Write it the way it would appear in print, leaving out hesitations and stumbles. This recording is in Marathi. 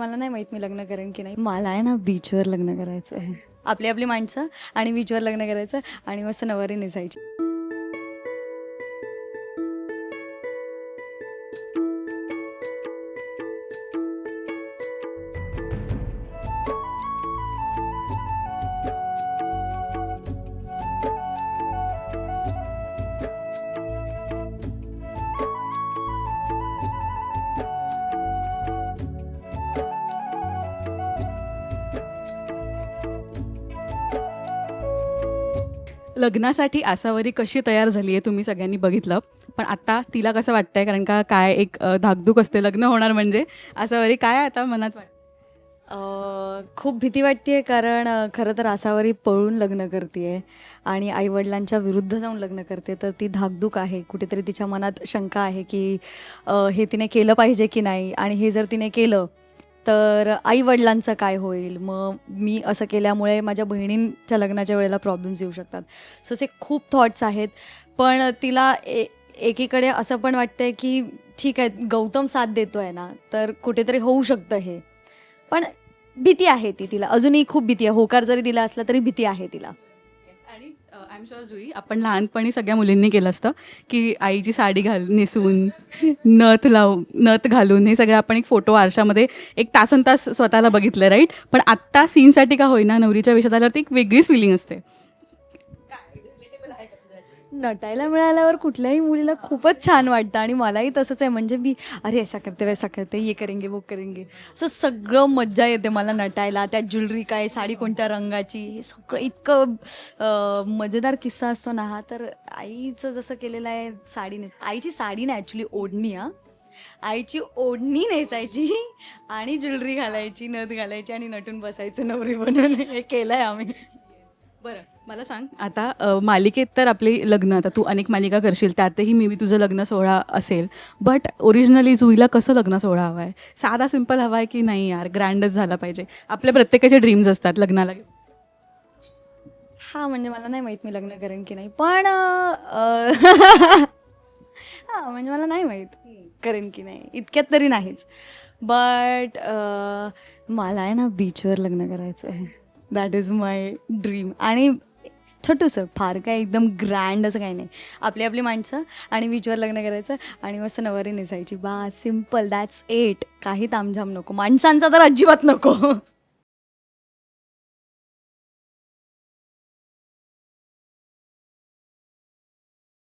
मला नाही माहीत मी लग्न करेन की नाही. मला आहे ना बीचवर लग्न करायचं आहे. आपली आपली माणसं आणि बीचवर लग्न करायचं आणि मस्त नवारी नेसायची. लग्नासाठी आसावरी कशी तयार झाली आहे तुम्ही सगळ्यांनी बघितलं. पण आता तिला कसं वाटतंय, कारण का काय एक धाकधूक असते लग्न होणार म्हणजे. आसावरी काय आता मनात वाटतं? खूप भीती वाटते कारण खरं तर आसावरी पळून लग्न करते आणि आईवडिलांच्या विरुद्ध जाऊन लग्न करते. तर ती धाकधूक आहे, कुठेतरी तिच्या मनात शंका आहे की हे तिने केलं पाहिजे की नाही, आणि हे जर तिने केलं तर आईवडिलांचं काय होईल, मग मी असं केल्यामुळे माझ्या बहिणींच्या लग्नाच्या वेळेला प्रॉब्लेम्स येऊ शकतात. सो असे खूप थॉट्स आहेत. पण तिला एकीकडे असं पण वाटतंय की ठीक आहे, गौतम साथ देतो आहे ना, तर कुठेतरी होऊ शकतं हे. पण भीती आहे तिला अजूनही खूप भीती आहे. होकार जरी दिला असला तरी भीती आहे तिला. आणि आय एम शुअर जुई, आपण लहानपणी सगळ्या मुलींनी केलं असतं की आईची साडी नेसून नथ घालून हे सगळं आपण एक फोटो आरशामध्ये एक तासन तास स्वतःला बघितलं, राईट. पण आत्ता सीनसाठी का होईना नवरीच्या वेशात आल्यावरती एक वेगळीच फिलिंग असते. नटायला मिळाल्यावर कुठल्याही मुलीला खूपच छान वाटतं आणि मलाही तसंच आहे. म्हणजे मी अरे ऐसा करते वैसा करते, ये करेंगे वो करेंगे, असं सगळं मज्जा येते मला नटायला. त्या ज्वेलरी काय, साडी कोणत्या रंगाची, हे सगळं इतकं मजेदार किस्सा असतो ना हा. तर आईचं जसं केलेलं आहे, आईची साडी नाही ॲक्च्युली ओढणी. आईची ओढणी नेसायची आणि ज्वेलरी घालायची, नथ घालायची आणि नटून बसायचं नवरी बनून. हे केलं आहे आम्ही. बरं, मला सांग आता मालिकेत तर आपली लग्न, आता तू अनेक मालिका करशील, त्यातही मी तुझं लग्न सोहळा असेल. बट ओरिजिनली जुईला कसं लग्न सोहळा हवा आहे? साधा सिंपल हवा आहे की नाही यार ग्रँडच झाला पाहिजे? आपल्या प्रत्येकाचे ड्रीम्स असतात लग्नाला. हां, म्हणजे मला नाही माहीत मी लग्न करेन की नाही. पण हां, म्हणजे मला नाही माहीत करेन की नाही, इतक्यात तरी नाहीच. बट मला आहे ना बीचवर लग्न करायचं आहे. That is my dream. आणि छोटूसं, फार काय एकदम ग्रँड असं काही नाही. आपली आपली माणसं आणि बीचवर लग्न करायचं आणि मस्त नवारी नेसायची. बा सिम्पल, दॅट्स इट. काही तामझाम नको, माणसांचा तर अजिबात नको.